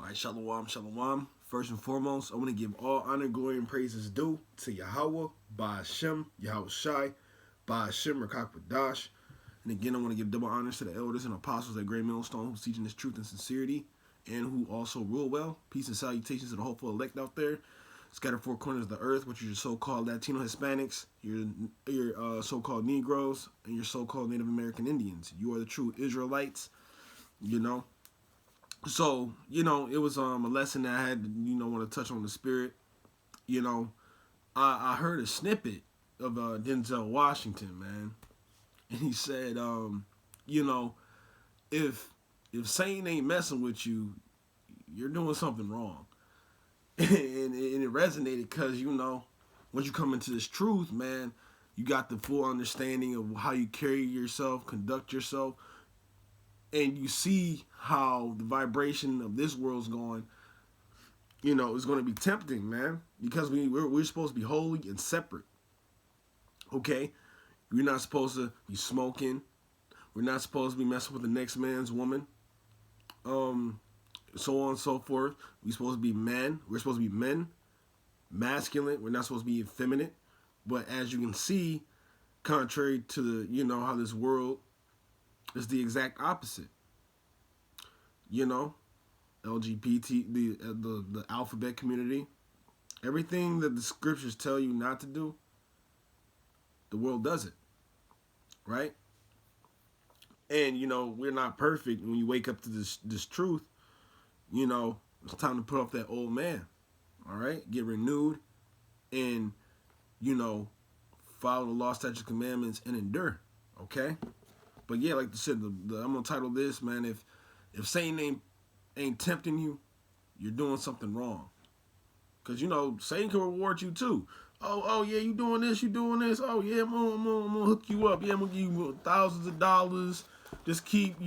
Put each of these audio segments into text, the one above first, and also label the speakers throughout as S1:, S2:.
S1: All right, shalom, shalom. First and foremost, I want to give all honor, glory, and praises due to Yahweh, Ba'ashem, Yahweh Shai, Ba'ashem, Rakak And again, I want to give double honors to the elders and apostles at Great Millstone who's teaching this truth and sincerity and who also rule well. Peace and salutations to the hopeful elect out there. Scattered four corners of the earth, which are your so-called Latino Hispanics, your so-called Negroes, and your so-called Native American Indians. You are the true Israelites, you know. So, it was a lesson that I had to, want to touch on the spirit. You know, I heard a snippet of Denzel Washington, man. And he said, you know, if Satan ain't messing with you, you're doing something wrong. and it resonated because, once you come into this truth, man, you got the full understanding of how you carry yourself, conduct yourself, and you see how the vibration of this world's going, is going to be tempting, man, because we're supposed to be holy and separate. Okay? We're not supposed to be smoking. We're not supposed to be messing with the next man's woman. So on and so forth. We're supposed to be men. We're supposed to be men, masculine. We're not supposed to be effeminate. But as you can see, contrary to how this world is the exact opposite. LGBT, the alphabet community, everything that the scriptures tell you not to do, the world does it, right? And we're not perfect. When you wake up to this truth, it's time to put off that old man. All right, get renewed, and follow the law, statutes, commandments, and endure. Okay, but yeah, like I said, I'm gonna title this, man. If Satan ain't tempting you, you're doing something wrong. Cause Satan can reward you too. Oh yeah, you doing this, you doing this. Oh yeah, I'm gonna hook you up. Yeah, I'm gonna give you thousands of dollars. Just keep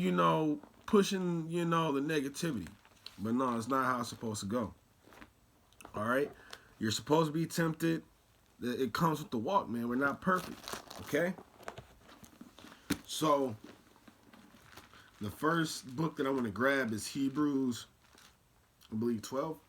S1: pushing the negativity. But no, it's not how it's supposed to go. All right, you're supposed to be tempted. It comes with the walk, man. We're not perfect. Okay. So the first book that I want to grab is Hebrews, I believe 12.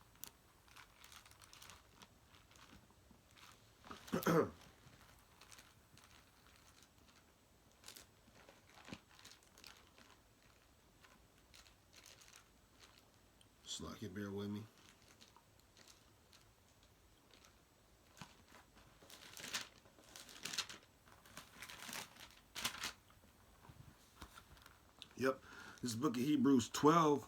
S1: Slack it, bear with me. Yep. This book of Hebrews 12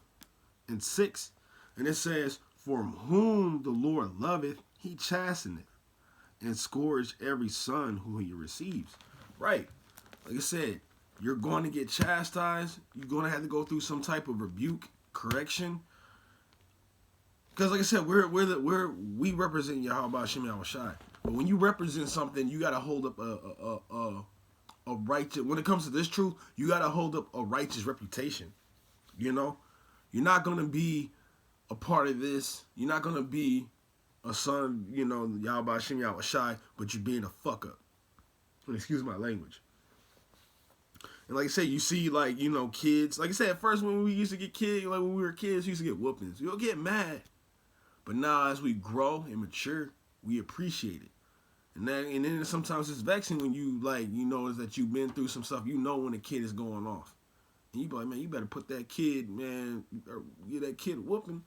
S1: and 6. And it says, "For whom the Lord loveth, he chasteneth, and scourge every son who he receives." Right. Like I said, you're going to get chastised. You're going to have to go through some type of rebuke, correction. Because like I said, we represent Yahweh Shem Yahweh Shai. But when you represent something, you got to hold up a righteous. When it comes to this truth, you got to hold up a righteous reputation. You're not going to be a part of this. You're not going to be a son, Yahweh Shem Yahweh Shai, but you're being a fuck up. Excuse my language. And like I said, you see, kids. Like I said, at first when we used to get kids, like when we were kids, we used to get whoopings. You'll get mad. But now as we grow and mature, we appreciate it. And then sometimes it's vexing when you is that you've been through some stuff. When a kid is going off. And you be like, man, you better put that kid, man, or get that kid whooping.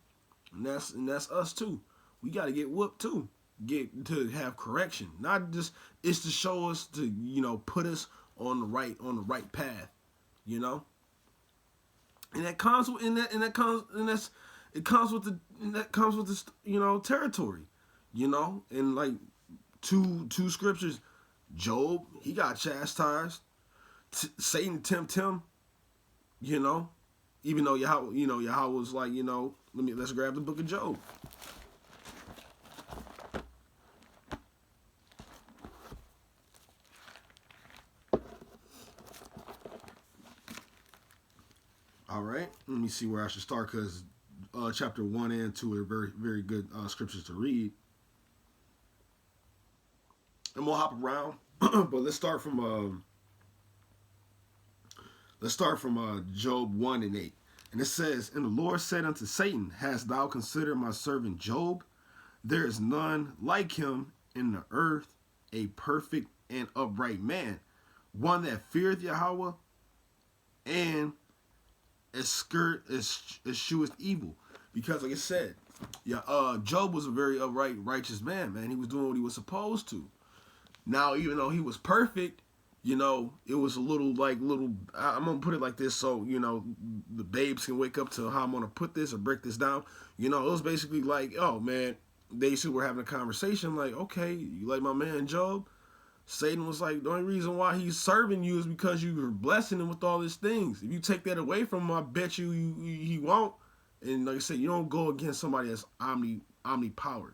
S1: And that's us too. We gotta get whooped too. Get to have correction. Not just it's to show us to, put us on the right path. And that comes with it comes with this, territory. And like two scriptures, Job, he got chastised. Satan tempt him, even though Yahweh was like, let's grab the book of Job. All right, let me see where I should start because chapter 1 and 2 are very, very good scriptures to read. And we'll hop around, but let's start from Job 1 and 8. And it says, and the Lord said unto Satan, hast thou considered my servant Job? There is none like him in the earth, a perfect and upright man, one that feareth Yahweh and escheweth evil. Because like I said, yeah, Job was a very upright, righteous man. He was doing what he was supposed to. Now, even though he was perfect, it was a little I'm gonna put it like this so the babes can wake up to how I'm gonna put this or break this down. It was basically like, oh man, they were having a conversation like, okay, you like my man Job? Satan was like, the only reason why he's serving you is because you were blessing him with all these things. If you take that away from him, I bet you he won't. And like I said, you don't go against somebody that's omnipower.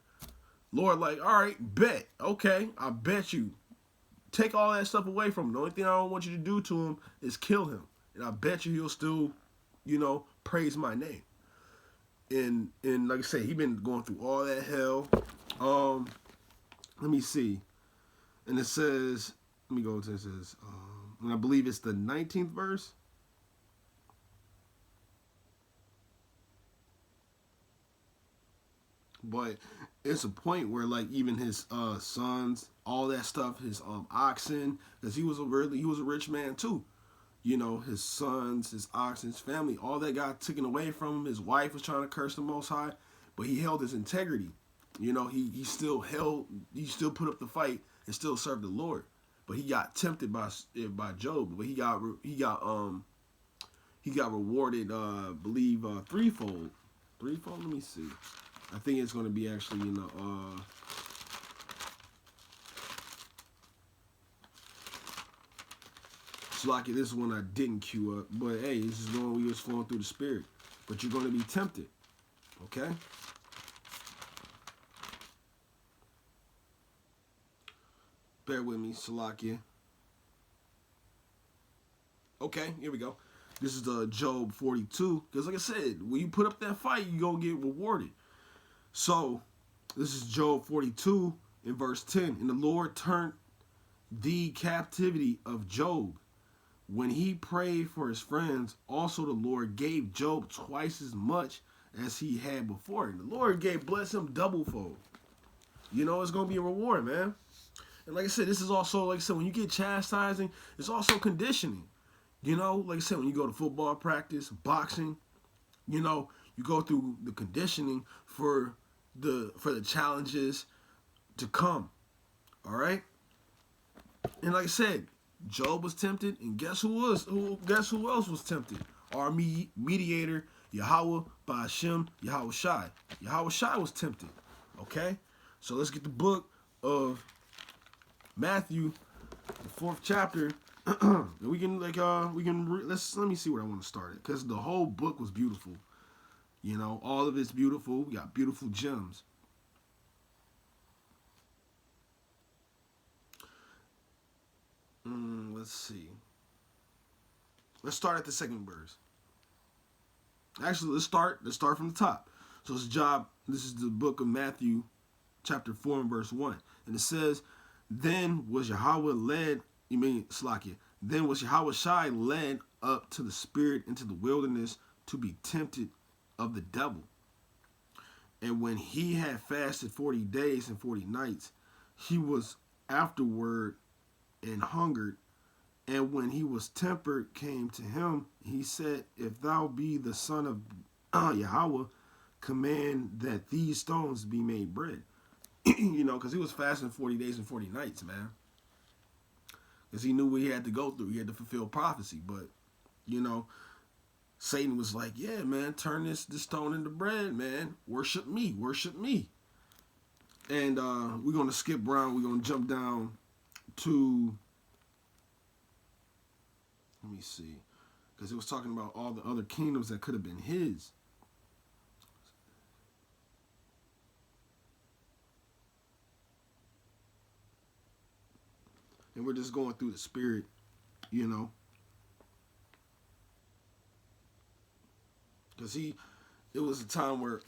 S1: Lord, like, all right, bet. Okay, I bet you. Take all that stuff away from him. The only thing I don't want you to do to him is kill him. And I bet you he'll still, praise my name. And like I said, he been going through all that hell. Let me see. And it says, let me go to it. It says, and I believe it's the 19th verse. But it's a point where like even his sons, all that stuff, his oxen, because he was a rich man too. His sons, his oxen, his family, all that got taken away from him. His wife was trying to curse the Most High, but he held his integrity. He still put up the fight and still served the Lord. But he got tempted by Job, but he got rewarded, believe threefold. Threefold. Let me see. I think it's going to be actually Slocky, this is one I didn't queue up, but hey, this is the one we was flowing through the spirit. But you're going to be tempted, okay? Bear with me, Salakia. Okay, here we go. This is the Job 42. Because like I said, when you put up that fight, you're going to get rewarded. So, this is Job 42 in verse 10. And the Lord turned the captivity of Job. When he prayed for his friends, also the Lord gave Job twice as much as he had before. And the Lord blessed him double fold. It's going to be a reward, man. And like I said, this is also, like I said, when you get chastising, it's also conditioning. Like I said, when you go to football practice, boxing, you go through the conditioning for the challenges to come. All right? And like I said, Job was tempted, and guess who else was tempted? Our mediator, Yahweh by Hashem, Yahweh Shai. Yahweh Shai was tempted. Okay? So let's get the book of Matthew, the 4th chapter. we can let me see where I want to start it, because the whole book was beautiful. All of it's beautiful. We got beautiful gems. Let's see. Let's start at the second verse. Actually, let's start from the top. So this is the book of Matthew, chapter 4 and verse 1. And it says, Then was Yahweh Shai led up to the spirit into the wilderness to be tempted of the devil. And when he had fasted 40 days and 40 nights, he was afterward and hungered. And when he was tempered, came to him, he said, If thou be the son of Yahweh, command that these stones be made bread. Because he was fasting 40 days and 40 nights, man. Because he knew what he had to go through. He had to fulfill prophecy. But, Satan was like, yeah, man, turn this stone into bread, man. Worship me. And we're going to skip around. We're going to jump down to, let me see. Because it was talking about all the other kingdoms that could have been his. And we're just going through the spirit, Because it was a time where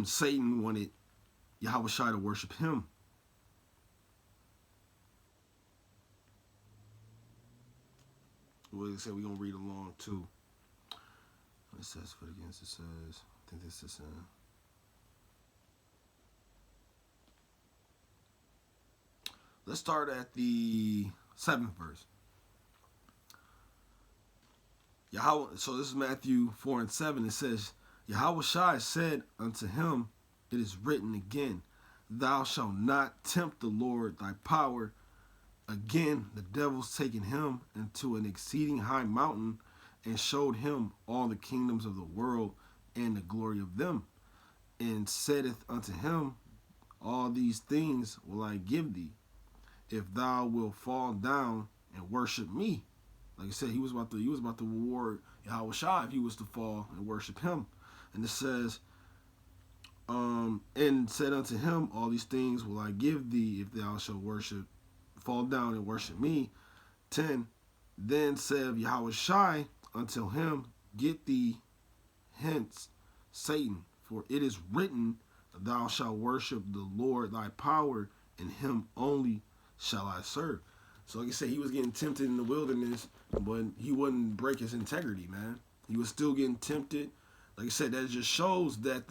S1: Satan wanted Yahweh Shai to worship him. Like I said, we're going to read along too. It says for against. It says. I think this is. Let's start at the 7th verse. Yahweh. So this is Matthew 4 and 7. It says, Yahweh Shai said unto him, it is written again, thou shalt not tempt the Lord thy power. Again, the devils taken him into an exceeding high mountain and showed him all the kingdoms of the world and the glory of them, and saith unto him, all these things will I give thee, if thou wilt fall down and worship me. Like I said, he was about to reward Yahweh Shai if he was to fall and worship him. And it says, and said unto him, all these things will I give thee if thou shalt fall down and worship me. 10. Then said Yahweh Shai unto him, get thee hence, Satan, for it is written, thou shalt worship the Lord thy power, and him only shall I serve. So like I said, he was getting tempted in the wilderness, but he wouldn't break his integrity, man. He was still getting tempted. Like I said, that just shows that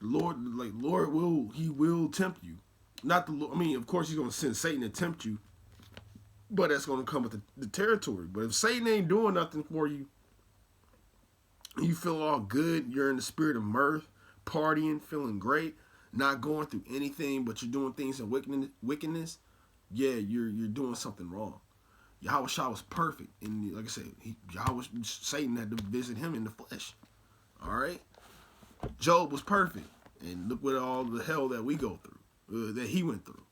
S1: Lord will tempt you. Not the I mean, of course he's gonna send Satan to tempt you, but that's gonna come with the territory. But if Satan ain't doing nothing for you, you feel all good, you're in the spirit of mirth, partying, feeling great, not going through anything, but you're doing things in wickedness, yeah, you're doing something wrong. Yahweh Shai was perfect, and like I said, Satan had to visit him in the flesh. All right, Job was perfect, and look what all the hell that we go through, that he went through.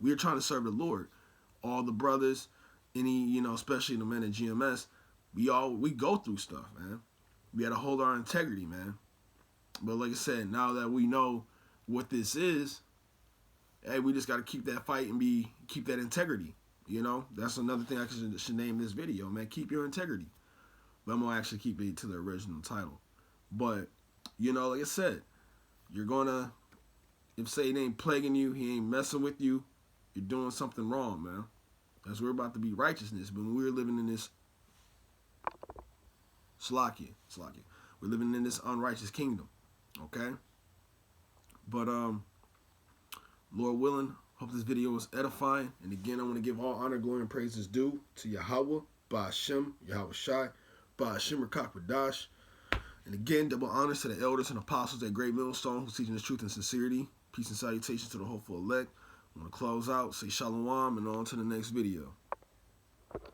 S1: We are trying to serve the Lord. All the brothers, especially the men at GMS, we go through stuff, man. We got to hold our integrity, man. But like I said, now that we know what this is, hey, we just got to keep that fight and keep that integrity. That's another thing I should name this video, man. Keep your integrity. But I'm going to actually keep it to the original title. But, like I said, if Satan ain't plaguing you, he ain't messing with you, you're doing something wrong, man. Because we're about to be righteousness. But when we're living in this Slakia. We're living in this unrighteous kingdom. Okay? But, Lord willing, hope this video was edifying. And again, I want to give all honor, glory, and praises due to Yahweh, Ba'ashem, Yahweh Shai, Ba'ashem Rakak Radash. And again, double honors to the elders and apostles at Great Millstone who's teaching the truth and sincerity. Peace and salutations to the hopeful elect. I want to close out, say shalom, and on to the next video.